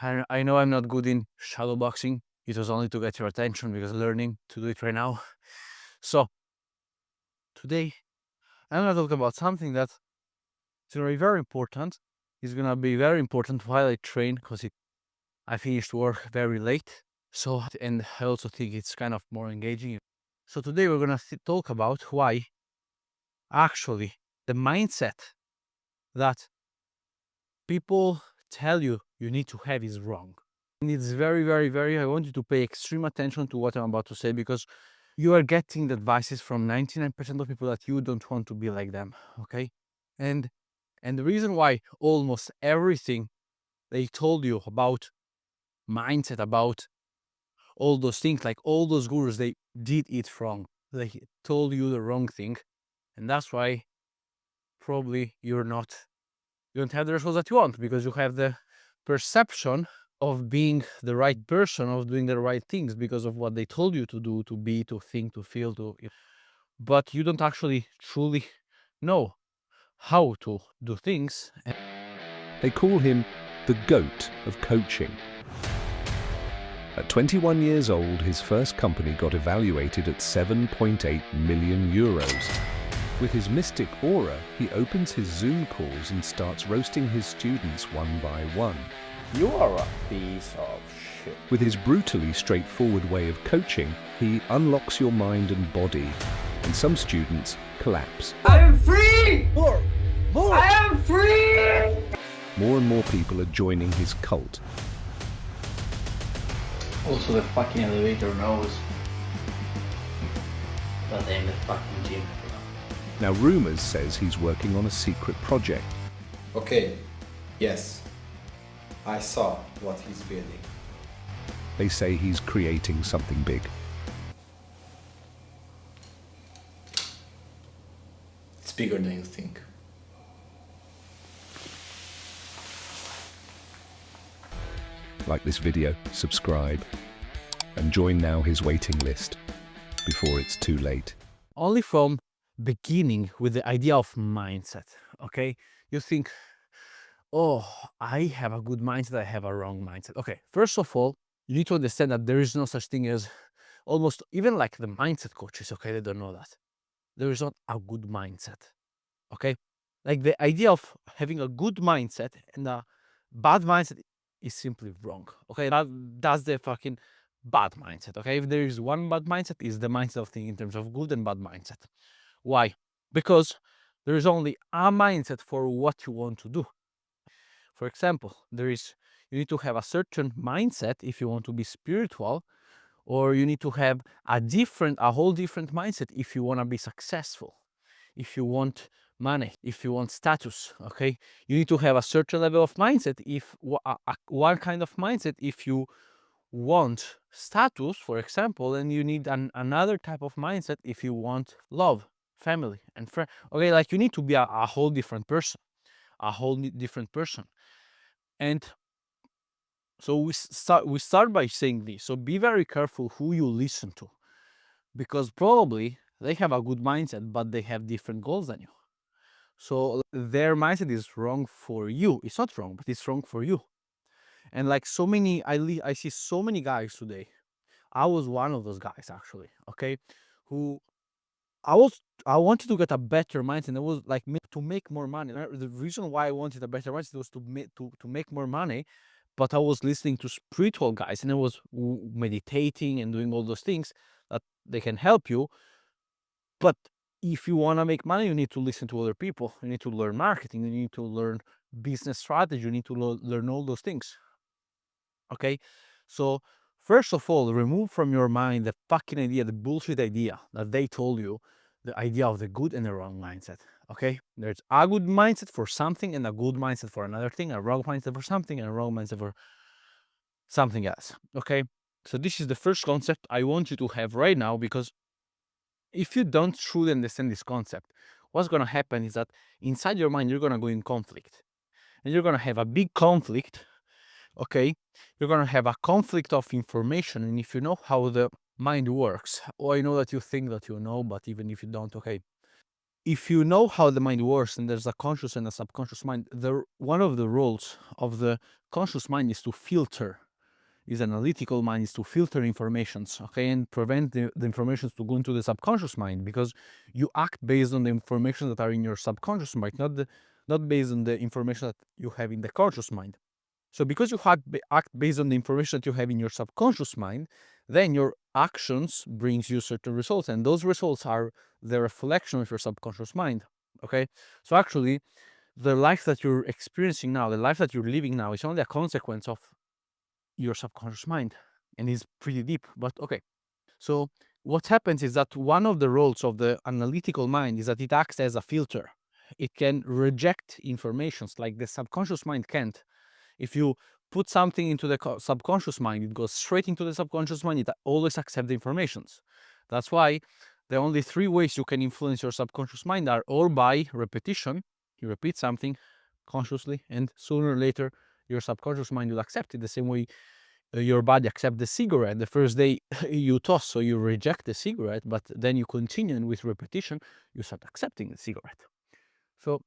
I know I'm not good in shadow boxing. It was only to get your attention because learning to do it right now. So today I'm gonna talk about something that is gonna be very important. It's gonna be very important while I train because I finished work very late. So and I also think it's kind of more engaging. So today we're gonna talk about why actually the mindset that people tell you you need to have is wrong. And it's very, I want you to pay extreme attention to what I'm about to say because you are getting the advices from 99% of people that you don't want to be like them, okay? And the reason why almost everything they told you about mindset, about all those things, like all those gurus, they did it wrong. They told you the wrong thing. And that's why probably you don't have the results that you want because you have the perception of being the right person, of doing the right things because of what they told you to do, to be, to think, to feel, but you don't actually truly know how to do things. They call him the GOAT of coaching. At 21 years old, his first company got evaluated at 7.8 million euros. With his mystic aura, he opens his Zoom calls and starts roasting his students one by one. You are a piece of shit. With his brutally straightforward way of coaching, he unlocks your mind and body, and some students collapse. I am free! More! I am free! More and more people are joining his cult. Also, the fucking elevator knows that I'm in the fucking gym. Now, rumours says he's working on a secret project. Okay, yes, I saw what he's building. They say he's creating something big. It's bigger than you think. Like this video, subscribe, and join now his waiting list before it's too late. Only from beginning with the idea of mindset, okay? You think, oh, I have a good mindset, I have a wrong mindset. Okay, first of all, you need to understand that there is no such thing as almost, even like the mindset coaches, okay, they don't know that. There is not a good mindset, okay? Like the idea of having a good mindset and a bad mindset is simply wrong, okay? That's the fucking bad mindset, okay? If there is one bad mindset, is the mindset of thinking in terms of good and bad mindset. Why? Because there is only a mindset for what you want to do. For example, you need to have a certain mindset if you want to be spiritual, or you need to have a whole different mindset if you want to be successful, if you want money, if you want status, okay? You need to have a certain level of mindset one kind of mindset if you want status, for example, and you need another type of mindset if you want love, family, and friend. Okay, like you need to be a whole different person, And so we start by saying this. So be very careful who you listen to, because probably they have a good mindset, but they have different goals than you. So their mindset is wrong for you. It's not wrong, but it's wrong for you. And like so many, I see so many guys today. I was one of those guys actually, okay, who I wanted to get a better mindset. It was like to make more money. The reason why I wanted a better mindset was to make more money, but I was listening to spiritual guys and I was meditating and doing all those things that they can help you. But if you want to make money, you need to listen to other people. You need to learn marketing. You need to learn business strategy. You need to learn all those things. Okay, so first of all, remove from your mind the fucking idea, the bullshit idea that they told you, the idea of the good and the wrong mindset. Okay, there's a good mindset for something and a good mindset for another thing, a wrong mindset for something and a wrong mindset for something else. Okay, so this is the first concept I want you to have right now, because if you don't truly understand this concept, what's going to happen is that inside your mind, you're going to go in conflict, and you're going to have a big conflict. Okay, you're going to have a conflict of information. And if you know how the mind works, or I know that you think that you know, but even if you don't, okay, if you know how the mind works, and there's a conscious and a subconscious mind, one of the roles of the conscious mind is to filter. Is analytical mind is to filter informations, okay, and prevent the informations to go into the subconscious mind, because you act based on the information that are in your subconscious mind, not based on the information that you have in the conscious mind. So because you act based on the information that you have in your subconscious mind, then your actions brings you certain results, and those results are the reflection of your subconscious mind. Okay, so actually, the life that you're experiencing now, the life that you're living now, is only a consequence of your subconscious mind, and it's pretty deep. But okay, so what happens is that one of the roles of the analytical mind is that it acts as a filter. It can reject informations like the subconscious mind can't. If you put something into the subconscious mind, it goes straight into the subconscious mind. It always accepts the informations. That's why the only three ways you can influence your subconscious mind are or by repetition. You repeat something consciously, and sooner or later your subconscious mind will accept it. The same way your body accepts the cigarette. The first day you toss, so you reject the cigarette, but then you continue, and with repetition you start accepting the cigarette. So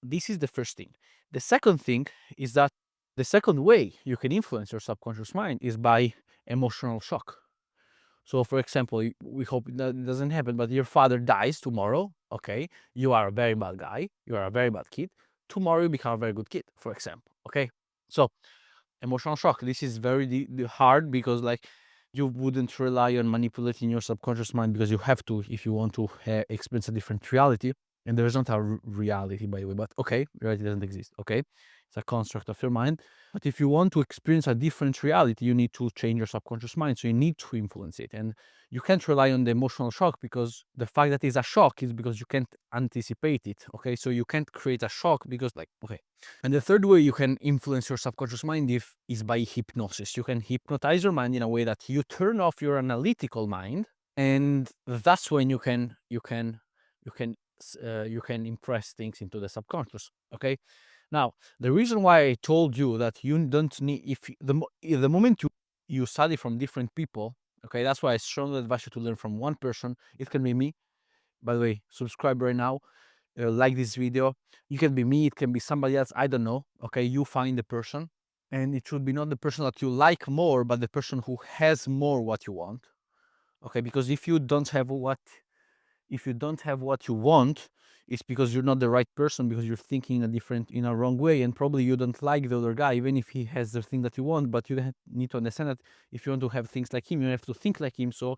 this is the first thing. The second thing is that the second way you can influence your subconscious mind is by emotional shock. So, for example, we hope that doesn't happen, but your father dies tomorrow. Okay, you are a very bad guy. You are a very bad kid. Tomorrow you become a very good kid, for example. Okay, so emotional shock. This is very hard, because like you wouldn't rely on manipulating your subconscious mind, because you have to if you want to experience a different reality. And there is not a reality, by the way, but okay, reality doesn't exist. Okay, it's a construct of your mind. But if you want to experience a different reality, you need to change your subconscious mind. So you need to influence it, and you can't rely on the emotional shock, because the fact that it's a shock is because you can't anticipate it. Okay, so you can't create a shock because, like, okay. And the third way you can influence your subconscious mind is by hypnosis. You can hypnotize your mind in a way that you turn off your analytical mind, and that's when you can impress things into the subconscious. Okay, now the reason why I told you that you don't need, if the moment you study from different people, okay, that's why I strongly advise you to learn from one person. It can be me, by the way. Subscribe right now, like this video. You can be me, it can be somebody else, I don't know. Okay, you find the person, and it should be not the person that you like more, but the person who has more what you want. Okay, because if you don't have what you want, it's because you're not the right person, because you're thinking in a wrong way, and probably you don't like the other guy, even if he has the thing that you want. But you need to understand that if you want to have things like him, you have to think like him. So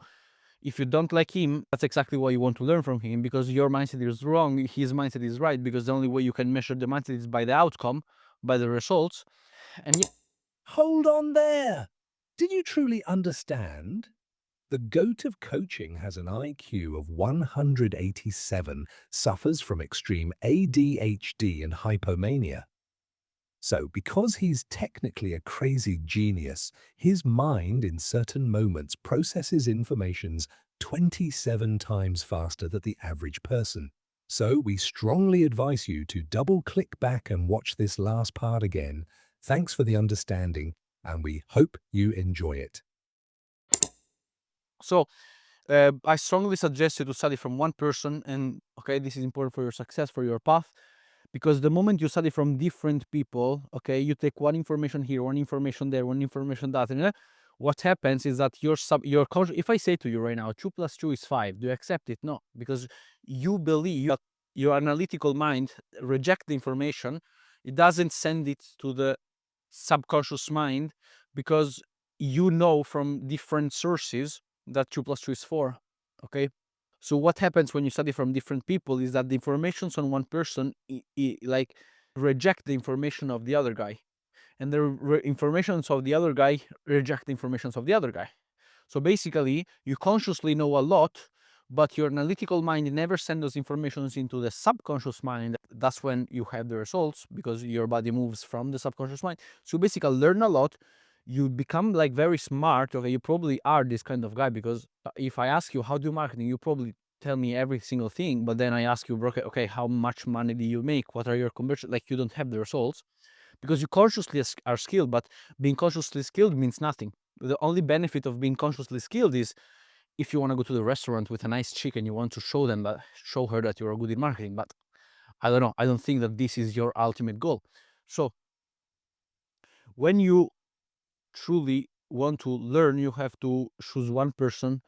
if you don't like him, that's exactly what you want to learn from him, because your mindset is wrong, his mindset is right, because the only way you can measure the mindset is by the outcome, by the results. And yeah, Hold on there! Did you truly understand? The goat of coaching has an IQ of 187, suffers from extreme ADHD and hypomania. So, because he's technically a crazy genius, his mind in certain moments processes informations 27 times faster than the average person. So, we strongly advise you to double-click back and watch this last part again. Thanks for the understanding, and we hope you enjoy it. so I strongly suggest you to study from one person. And okay, this is important for your success, for your path, because the moment you study from different people, okay, you take one information here, one information there, one information that, and what happens is that your if I say to you right now 2 + 2 is 5, do you accept it? No, because you believe that your analytical mind reject the information. It doesn't send it to the subconscious mind, because you know from different sources that 2 + 2 is 4. Okay, so what happens when you study from different people is that the informations on one person like reject the information of the other guy, and the informations of the other guy reject the informations of the other guy. So basically, you consciously know a lot, but your analytical mind never sends those informations into the subconscious mind. That's when you have the results, because your body moves from the subconscious mind. So basically, learn a lot. You become like very smart. Okay, you probably are this kind of guy, because if I ask you how do you marketing, you probably tell me every single thing. But then I ask you, okay, how much money do you make? What are your conversions? Like, you don't have the results, because you consciously are skilled, but being consciously skilled means nothing. The only benefit of being consciously skilled is if you want to go to the restaurant with a nice chick and you want to show her that you're good in marketing, but I don't know. I don't think that this is your ultimate goal. So when you truly want to learn, you have to choose one person.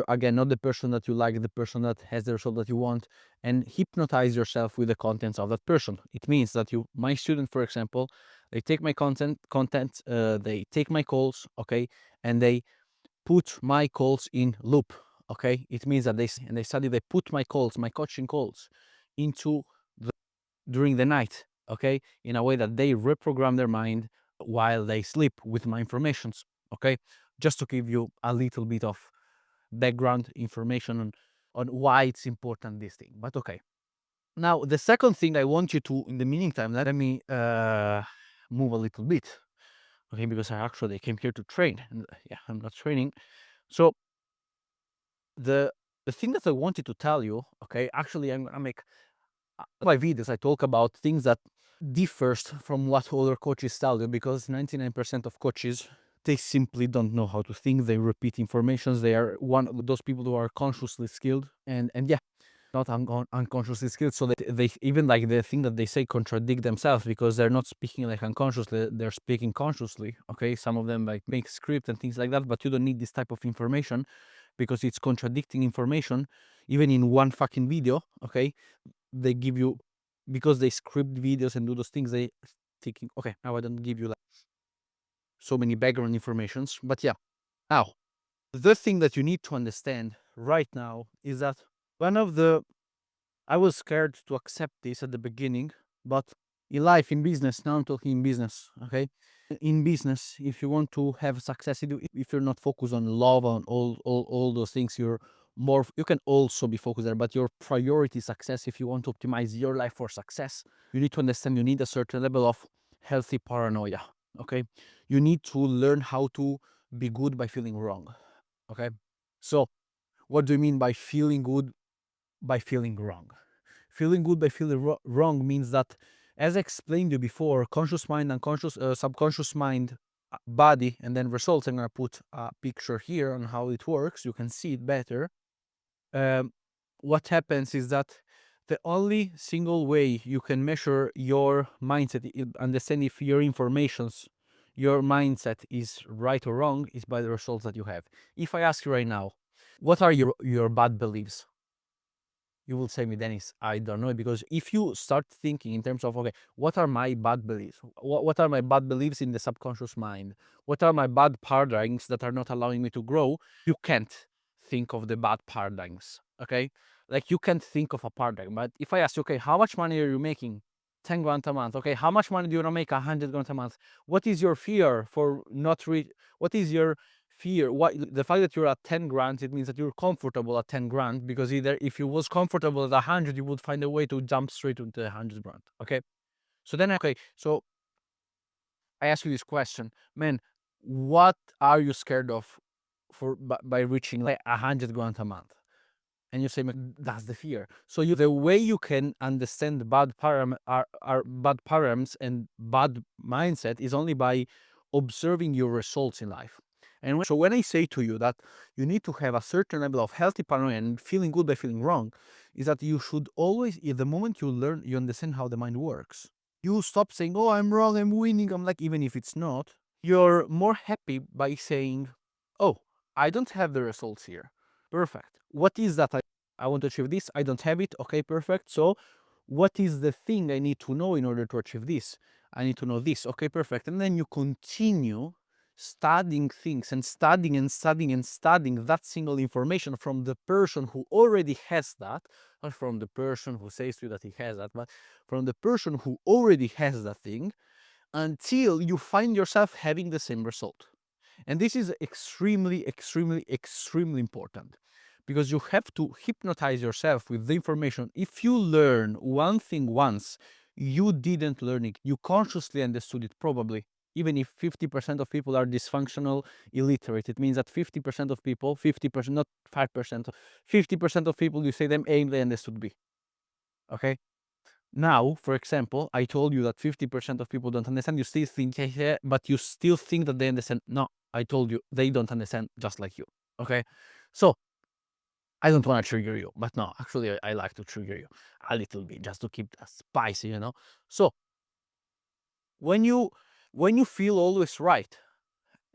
Again, not the person that you like, the person that has the result that you want, and hypnotize yourself with the contents of that person. It means that my student, for example, they take my content, they take my calls, okay, and they put my calls in loop, okay. It means that they study, they put my calls, my coaching calls, into during the night, okay, in a way that they reprogram their mind while they sleep with my informations, okay. Just to give you a little bit of background information on why it's important, this thing. But okay, now the second thing I want you to, in the meantime, let me move a little bit, okay, because I actually came here to train, and yeah, I'm not training. So the thing that I wanted to tell you, okay, actually I'm gonna make my videos, I talk about things that differs from what other coaches tell you, because 99% of coaches, they simply don't know how to think. They repeat informations. They are one of those people who are consciously skilled, and yeah, not unconsciously skilled. So they even, like, the thing that they say contradict themselves, because they're not speaking like unconsciously, they're speaking consciously, okay. Some of them like make script and things like that, but you don't need this type of information, because it's contradicting information even in one fucking video, okay. They give you, because they script videos and do those things, they thinking, okay, now I don't give you like so many background informations. But yeah, now the thing that you need to understand right now is that I was scared to accept this at the beginning, but in life, in business, now I'm talking in business, okay. In business, if you want to have success, if you're not focused on love, on all those things, you can also be focused there, but your priority is success. If you want to optimize your life for success, you need to understand you need a certain level of healthy paranoia, okay. You need to learn how to be good by feeling wrong, okay. So what do you mean by feeling good by feeling wrong? Feeling good by feeling wrong means that, as I explained to you before, conscious mind, unconscious, subconscious mind, body, and then results. I'm going to put a picture here on how it works. You can see it better. What happens is that the only single way you can measure your mindset, understand if your mindset is right or wrong, is by the results that you have. If I ask you right now, what are your bad beliefs? You will say me, Dennis, I don't know, because if you start thinking in terms of, okay, what are my bad beliefs? What are my bad beliefs in the subconscious mind? What are my bad paradigms that are not allowing me to grow? You can't think of the bad paradigms, okay? Like, you can't think of a paradigm. But if I ask you, okay, how much money are you making? 10 grand a month. Okay, how much money do you want to make? 100 grand a month. What is your fear for not what is your fear? The fact that you're at 10 grand, it means that you're comfortable at 10 grand, because either if you was comfortable at 100, you would find a way to jump straight into 100 grand, okay. So then, okay, so I ask you this question, man, what are you scared of by reaching like 100 grand a month? And you say, that's the fear. So the way you can understand bad bad params and bad mindset is only by observing your results in life. And so when I say to you that you need to have a certain level of healthy paranoia and feeling good by feeling wrong, is that you should always, at the moment you understand how the mind works, you stop saying, oh, I'm wrong, I'm winning, I'm like, even if it's not, you're more happy by saying, oh, I don't have the results here. Perfect. What is that? I want to achieve this. I don't have it. Okay, perfect. So what is the thing I need to know in order to achieve this? I need to know this. Okay, perfect. And then you continue studying things and studying and studying and studying that single information from the person who already has that, not from the person who says to you that he has that, but from the person who already has that thing, until you find yourself having the same result. And this is extremely, extremely, extremely important, because you have to hypnotize yourself with the information. If you learn one thing once, you didn't learn it. You consciously understood it, probably. Even if 50% of people are dysfunctional, illiterate, it means that 50% of people, 50%, not 5%, 50% of people, you say them A, they understood B. Okay? Now, for example, I told you that 50% of people don't understand. You still think, yeah, but you still think that they understand. No, I told you they don't understand, just like you. Okay, so I don't want to trigger you, but no, actually, I like to trigger you a little bit just to keep that spicy, you know. So when you feel always right,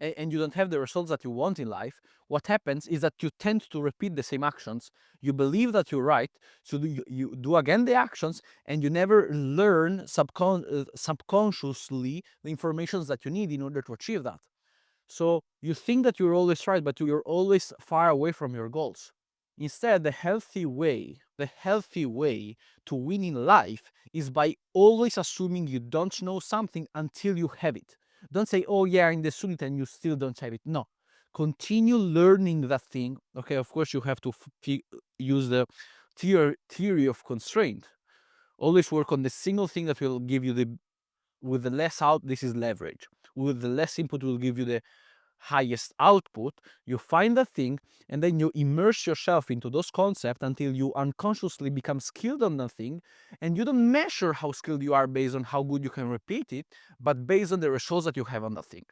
and you don't have the results that you want in life, what happens is that you tend to repeat the same actions. You believe that you're right, so you do again the actions, and you never learn subconsciously the informations that you need in order to achieve that. So you think that you're always right, but you're always far away from your goals. Instead, the healthy way to win in life is by always assuming you don't know something until you have it. Don't say, oh yeah, I understood it and you still don't have it. No. Continue learning that thing. Okay, of course you have to use the theory of constraint. Always work on the single thing that will give you with the less out, this is leverage. With the less input will give you the highest output. You find that thing and then you immerse yourself into those concepts until you unconsciously become skilled on that thing, and you don't measure how skilled you are based on how good you can repeat it, but based on the results that you have on that thing.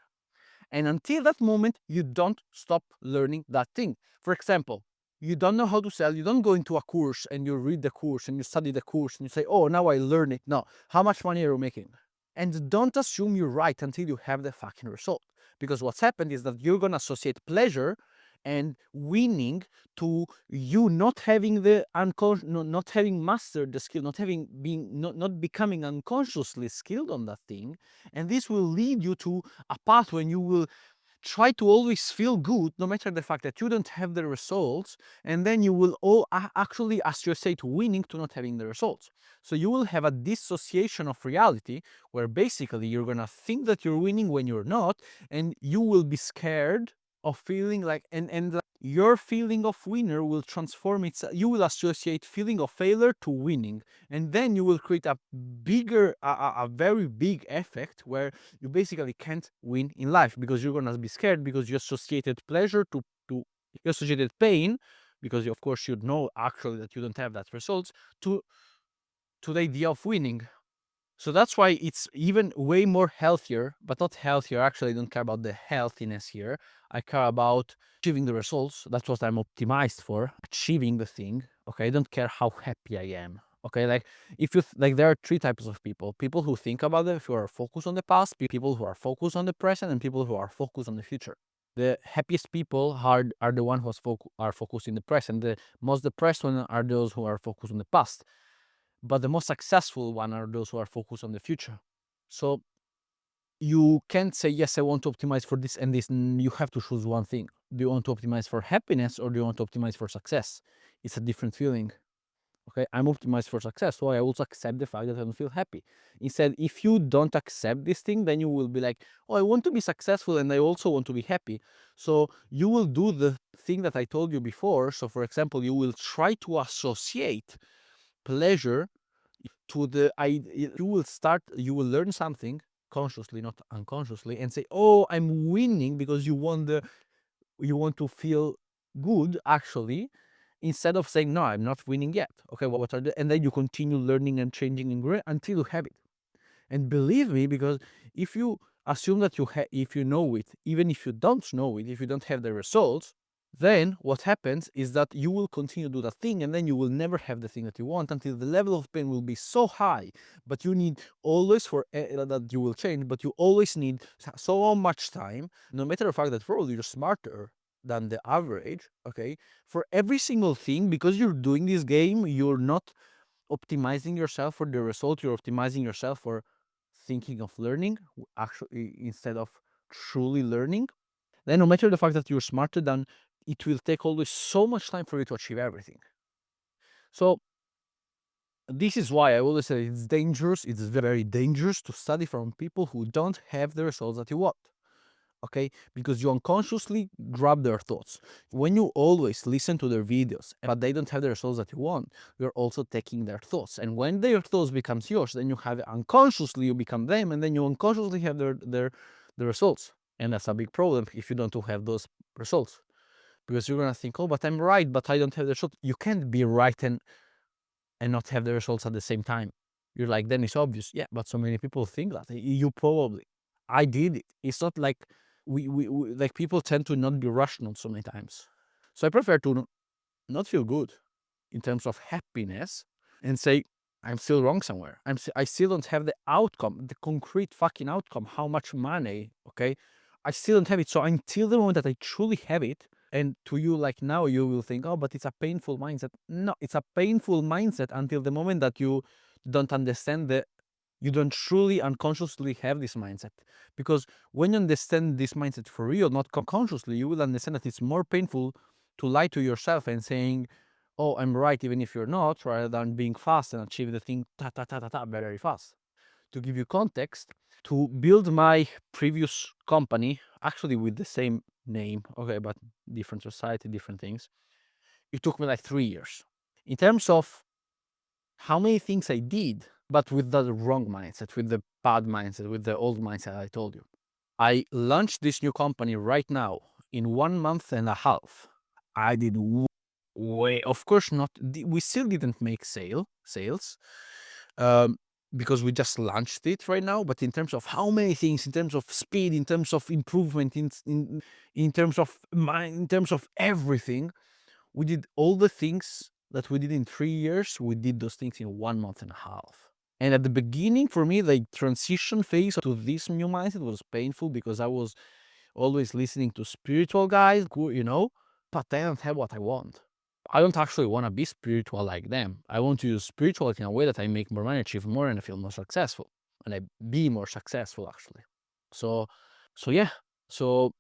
And until that moment, you don't stop learning that thing. For example, you don't know how to sell, you don't go into a course and you read the course and you study the course and you say, oh, now I learn it. No, how much money are you making? And don't assume you're right until you have the fucking result. Because what's happened is that you're going to associate pleasure and winning to you not having the not having mastered the skill, not becoming unconsciously skilled on that thing. And this will lead you to a path when you will try to always feel good no matter the fact that you don't have the results, and then you will actually associate winning to not having the results. So you will have a dissociation of reality where basically you're gonna think that you're winning when you're not, and you will be scared of feeling like, and your feeling of winner will transform itself. You will associate feeling of failure to winning, and then you will create a very big effect where you basically can't win in life, because you're gonna be scared because you associated pleasure to you associated pain, because of course you know actually that you don't have that results, to the idea of winning. So that's why it's even way more healthier, but not healthier. Actually, I don't care about the healthiness here. I care about achieving the results. That's what I'm optimized for, achieving the thing. Okay, I don't care how happy I am. Okay, like if you like, there are three types of people: people who think about it, who are focused on the past; people who are focused on the present; and people who are focused on the future. The happiest people are the ones who are focused in the present. The most depressed ones are those who are focused on the past. But the most successful one are those who are focused on the future. So you can't say, yes, I want to optimize for this and this. You have to choose one thing. Do you want to optimize for happiness or do you want to optimize for success? It's a different feeling. Okay, I'm optimized for success, so I also accept the fact that I don't feel happy. Instead, if you don't accept this thing, then you will be like, oh, I want to be successful and I also want to be happy. So you will do the thing that I told you before. So for example, you will try to associate pleasure to the idea. You will learn something consciously, not unconsciously, and say, oh, I'm winning, because you want to feel good actually, instead of saying, no, I'm not winning yet. Okay, what are and then you continue learning and changing and growing until you have it. And believe me, because if you assume that if you know it, even if you don't know it, if you don't have the results, then what happens is that you will continue to do that thing, and then you will never have the thing that you want until the level of pain will be so high. But you need always that you will change, but you always need so much time, no matter the fact that probably you're smarter than the average, okay, for every single thing. Because you're doing this game, you're not optimizing yourself for the result, you're optimizing yourself for thinking of learning, actually, instead of truly learning. Then no matter the fact that you're smarter than, it will take always so much time for you to achieve everything. So this is why I always say it's dangerous. It's very dangerous to study from people who don't have the results that you want. Okay, because you unconsciously grab their thoughts. When you always listen to their videos but they don't have the results that you want, you're also taking their thoughts. And when their thoughts becomes yours, then you have unconsciously, you become them, and then you unconsciously have the results. And that's a big problem if you don't have those results, because you're gonna think, oh, but I'm right, but I don't have the result. You can't be right and not have the results at the same time. You're like, then it's obvious. Yeah, but so many people think that. You probably, I did it. It's not like we like, people tend to not be rational so many times. So I prefer to not feel good in terms of happiness and say, I'm still wrong somewhere. I still don't have the outcome, the concrete fucking outcome, how much money, okay? I still don't have it. So until the moment that I truly have it, and to you, like now, you will think, oh, but it's a painful mindset. No, it's a painful mindset until the moment that you don't understand you don't truly unconsciously have this mindset. Because when you understand this mindset for real, not consciously, you will understand that it's more painful to lie to yourself and saying, oh, I'm right even if you're not, rather than being fast and achieve the thing very fast. To give you context, to build my previous company, actually with the same name, okay, but different society, different things, it took me like 3 years. In terms of how many things I did, but with the wrong mindset, with the bad mindset, with the old mindset I told you. I launched this new company right now in 1 month and a half. I did way, of course not, we still didn't make sales, because we just launched it right now. But in terms of how many things, in terms of speed, in terms of improvement, in terms of in terms of everything, we did all the things that we did in 3 years. We did those things in 1 month and a half. And at the beginning, for me, the transition phase to this new mindset was painful because I was always listening to spiritual guys, but they don't have what I want. I don't actually want to be spiritual like them. I want to use spirituality in a way that I make more money, achieve more, and I feel more successful. And I be more successful, actually. So yeah. So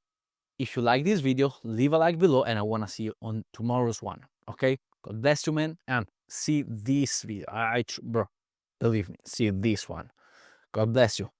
if you like this video, leave a like below, and I want to see you on tomorrow's one. Okay? God bless you, man, and see this video. Bro, believe me, see this one. God bless you.